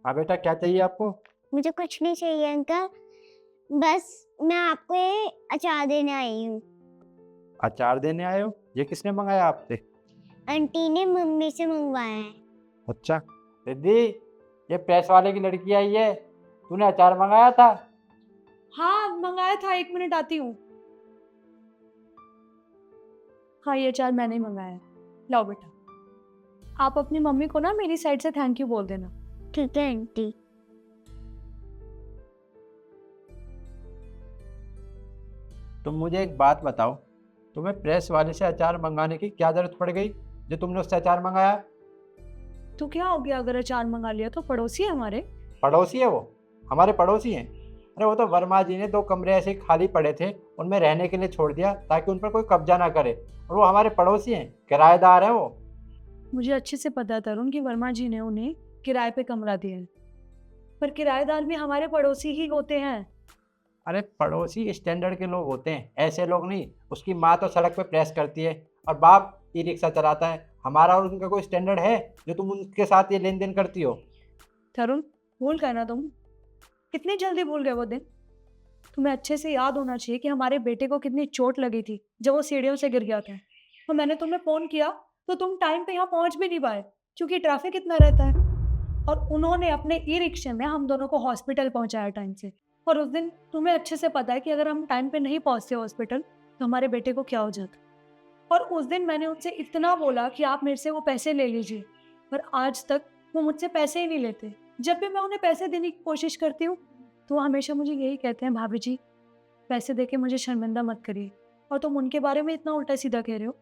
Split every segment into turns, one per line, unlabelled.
हाँ बेटा, क्या चाहिए आपको?
मुझे कुछ नहीं चाहिए अंकल, बस मैं आपको ये अचार देने आई हूँ।
अचार देने आए हो? ये किसने मंगाया आपसे?
आंटी ने मम्मी से मंगवाया है।
अच्छा। रिद्धि, ये प्रेस वाले की लड़की आई है, तूने अचार मंगाया था?
हाँ मंगाया था, 1 मिनट आती हूँ। हाँ ये अचार मैंने ही मंगाया है। लाओ बेटा, आप अपनी मम्मी को ना मेरी साइड से थैंक यू बोल देना।
ठीक है आंटी।
तुम मुझे एक बात बताओ, तुम्हें प्रेस वाले से अचार मंगाने की क्या जरूरत पड़ गई जो तुमने उससे अचार मंगाया?
तो क्या हो गया अगर अचार मंगा लिया? तो पड़ोसी है हमारे।
पड़ोसी है वो? हमारे पड़ोसी हैं? अरे वो तो वर्मा जी ने 2 कमरे ऐसे खाली पड़े थे, उनमें रहने के लिए छोड़ दिया ताकि उन पर कोई कब्जा ना करे, और वो हमारे पड़ोसी हैं, किराएदार हैं वो।
मुझे अच्छे से पता है तरुण कि वर्मा जी ने उन्हें किराए पे कमरा दिया है, पर किराएदार भी हमारे पड़ोसी ही होते हैं।
अरे पड़ोसी स्टैंडर्ड के लोग होते हैं, ऐसे लोग नहीं। उसकी माँ तो सड़क पे प्रेस करती है और बाप ई रिक्शा चलाता है। हमारा और उनका कोई स्टैंडर्ड है जो तुम उनके साथ ये लेन देन करती हो?
तरुण, भूल गए ना तुम? कितनी जल्दी भूल गए वो दिन? तुम्हें अच्छे से याद होना चाहिए कि हमारे बेटे को कितनी चोट लगी थी जब वो सीढ़ियों से गिर गया था। और मैंने तुम्हें फोन किया तो तुम टाइम पे यहाँ पहुंच भी नहीं पाए क्योंकि ट्रैफिक इतना रहता है। और उन्होंने अपने ई रिक्शे में हम दोनों को हॉस्पिटल पहुंचाया टाइम से। और उस दिन तुम्हें अच्छे से पता है कि अगर हम टाइम पे नहीं पहुंचते हॉस्पिटल तो हमारे बेटे को क्या हो जाता। और उस दिन मैंने उनसे इतना बोला कि आप मेरे से वो पैसे ले लीजिए, पर आज तक वो मुझसे पैसे ही नहीं लेते। जब भी मैं उन्हें पैसे देने की कोशिश करती हूँ तो वो हमेशा मुझे यही कहते हैं, भाभी जी पैसे देके मुझे शर्मिंदा मत करिए। और तुम उनके बारे में इतना उल्टा सीधा कह रहे हो।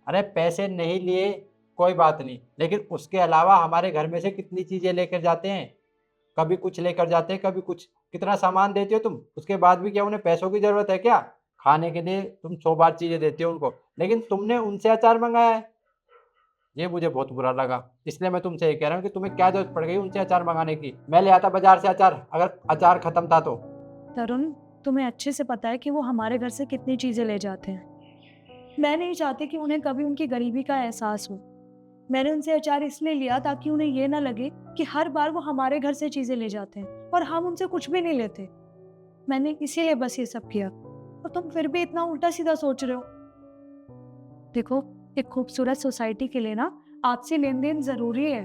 अरे पैसे नहीं लिए कोई बात नहीं, लेकिन उसके अलावा हमारे घर में से कितनी चीज़ें लेकर जाते हैं। कभी कुछ लेकर जाते हैं, कभी कुछ। कितना सामान देते हो तुम, उसके बाद भी क्या उन्हें पैसों की ज़रूरत है क्या? खाने के लिए तुम 100 बार चीज़ें देते हो उनको, लेकिन तुमने उनसे अचार मंगाया है। ये मुझे बहुत बुरा लगा, इसलिए मैं तुमसे ये कह रहा हूँ कि तुम्हें क्या जरूरत पड़ गई उनसे अचार मंगाने की। मैं ले आता बाजार से अचार, अगर अचार खत्म था तो।
तरुण, तुम्हें अच्छे से पता है कि वो हमारे घर से कितनी चीज़ें ले जाते हैं। मैं नहीं चाहती कि उन्हें कभी उनकी गरीबी का एहसास हो। मैंने उनसे अचार इसलिए लिया ताकि उन्हें ये ना लगे कि हर बार वो हमारे घर से चीज़ें ले जाते हैं और हम उनसे कुछ भी नहीं लेते। मैंने इसीलिए बस ये सब किया, और तुम फिर भी इतना उल्टा सीधा सोच रहे हो। देखो, एक खूबसूरत सोसाइटी के लिए ना आपसी लेन देन जरूरी है।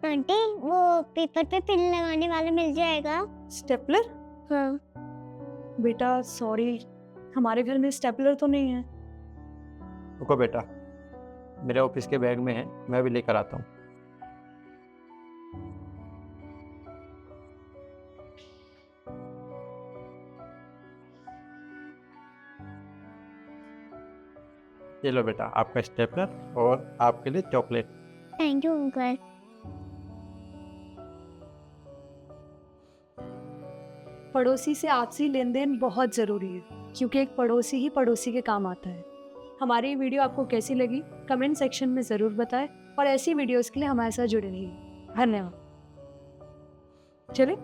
आंटी वो पेपर पे पिन लगाने वाला मिल जाएगा?
स्टेपलर?
हाँ।
बेटा सॉरी, हमारे घर में स्टेपलर तो नहीं है।
रुको बेटा, मेरे ऑफिस के बैग में है, मैं भी लेकर आता हूँ। ये लो बेटा, आपका स्टेपलर और आपके लिए चॉकलेट।
Thank you uncle.
पड़ोसी से आपसी लेन देन बहुत ज़रूरी है क्योंकि एक पड़ोसी ही पड़ोसी के काम आता है। हमारी ये वीडियो आपको कैसी लगी कमेंट सेक्शन में ज़रूर बताएं, और ऐसी वीडियोस के लिए हमारे साथ जुड़े रहिए। धन्यवाद। चले।